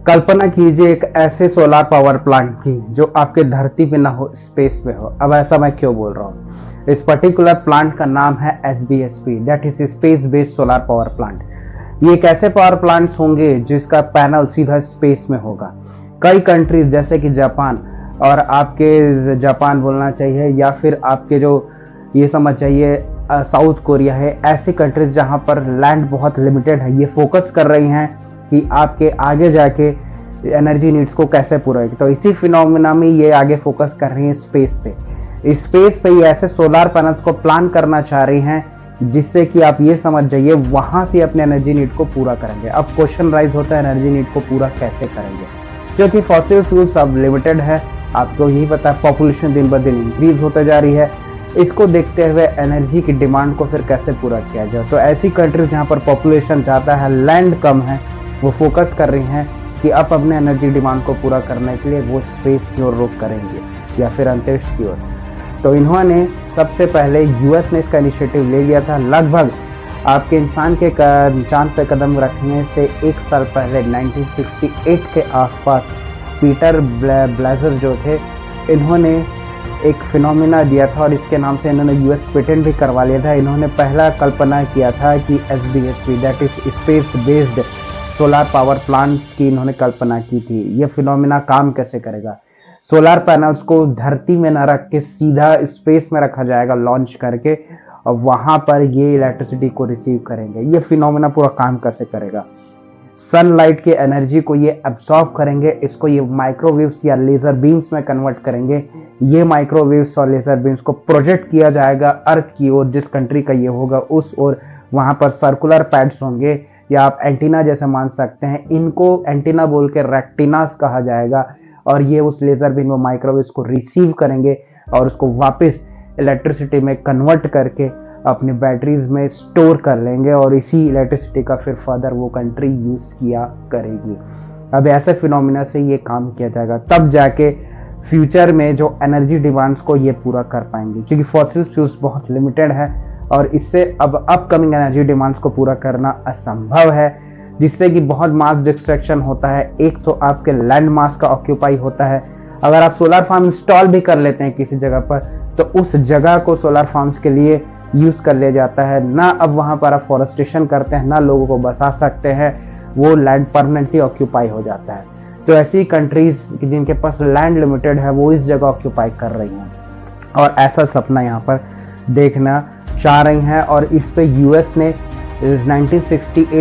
कल्पना कीजिए एक ऐसे सोलर पावर प्लांट की जो आपके धरती पे ना हो, स्पेस में हो। अब ऐसा मैं क्यों बोल रहा हूँ? इस पर्टिकुलर प्लांट का नाम है SBSP, that is space based solar power plant. ये एक ऐसे पावर प्लांट्स होंगे जिसका पैनल सीधा स्पेस में होगा। कई कंट्रीज जैसे कि जापान, और आपके जापान बोलना चाहिए या फिर आपके जो ये समझ चाहिए साउथ कोरिया है, ऐसी कंट्रीज जहां पर लैंड बहुत लिमिटेड है, ये फोकस कर रही हैं कि आपके आगे जाके एनर्जी नीड्स को कैसे पूरा है। तो इसी फिनोमिना में ये आगे फोकस कर रही है स्पेस पे। स्पेस पे ये ऐसे सोलर पैनल्स को प्लान करना चाह रही हैं जिससे कि आप ये समझ जाइए वहां से अपने एनर्जी नीड को पूरा करेंगे। अब क्वेश्चन राइज होता है एनर्जी नीड को पूरा कैसे करेंगे, क्योंकि फॉसिल फ्यूल्स अब लिमिटेड है। आपको यही पता है पॉपुलेशन दिन ब दिन इंक्रीज होते जा रही है। इसको देखते हुए एनर्जी की डिमांड को फिर कैसे पूरा किया जाए। तो ऐसी कंट्रीज जहाँ पर पॉपुलेशन ज़्यादा है, लैंड कम है, वो फोकस कर रही हैं कि अब अपने एनर्जी डिमांड को पूरा करने के लिए वो स्पेस की ओर रुख करेंगे या फिर अंतरिक्ष की ओर। तो इन्होंने सबसे पहले यूएस ने इसका इनिशिएटिव ले लिया था। लगभग आपके इंसान के चांद पे कदम रखने से 1 साल पहले 1968 के आसपास पीटर ब्लेजर जो थे, इन्होंने एक फिनोमिना दिया था और इसके नाम से इन्होंने यूएस पेटेंट भी करवा लिया था। इन्होंने पहला कल्पना किया था कि SBSP that is space based solar power plant की इन्होंने कल्पना की थी। ये फिनोमिना काम कैसे करेगा? सोलर पैनल्स को धरती में न रख के सीधा स्पेस में रखा जाएगा लॉन्च करके, और वहां पर ये इलेक्ट्रिसिटी को रिसीव करेंगे। ये फिनोमिना पूरा काम कैसे करेगा? सनलाइट की एनर्जी को ये एब्सॉर्ब करेंगे, इसको ये माइक्रोवेव्स या लेजर बीम्स में कन्वर्ट करेंगे। ये माइक्रोवेव्स और लेजर बीम्स को प्रोजेक्ट किया जाएगा अर्थ की ओर, जिस कंट्री का ये होगा उस ओर। वहां पर सर्कुलर पैड्स होंगे या आप एंटीना जैसे मान सकते हैं। इनको एंटीना बोल के रेक्टिनास कहा जाएगा, और ये उस लेजर बीम में माइक्रोवेव्स को रिसीव करेंगे और उसको वापस इलेक्ट्रिसिटी में कन्वर्ट करके अपनी बैटरीज में स्टोर कर लेंगे, और इसी इलेक्ट्रिसिटी का फिर फर्दर वो कंट्री यूज किया करेगी। अब ऐसे फिनोमिना से ये काम किया जाएगा, तब जाके फ्यूचर में जो एनर्जी डिमांड्स को ये पूरा कर पाएंगे, क्योंकि फॉसिल फ्यूल्स बहुत लिमिटेड है और इससे अब अपकमिंग एनर्जी डिमांड्स को पूरा करना असंभव है, जिससे कि बहुत मास डिस्ट्रैक्शन होता है। एक तो आपके लैंड मास का ऑक्यूपाई होता है। अगर आप सोलर फार्म इंस्टॉल भी कर लेते हैं किसी जगह पर, तो उस जगह को सोलर फार्म्स के लिए यूज कर लिया जाता है। ना अब वहां पर आप फॉरेस्टेशन करते हैं, ना लोगों को बसा सकते हैं, वो लैंड परमानेंटली ऑक्यूपाई हो जाता है। तो ऐसी कंट्रीज जिनके पास लैंड लिमिटेड है वो इस जगह ऑक्यूपाई कर रही हैं और ऐसा सपना यहाँ पर देखना चाह रही हैं। और इस पे यूएस ने 1968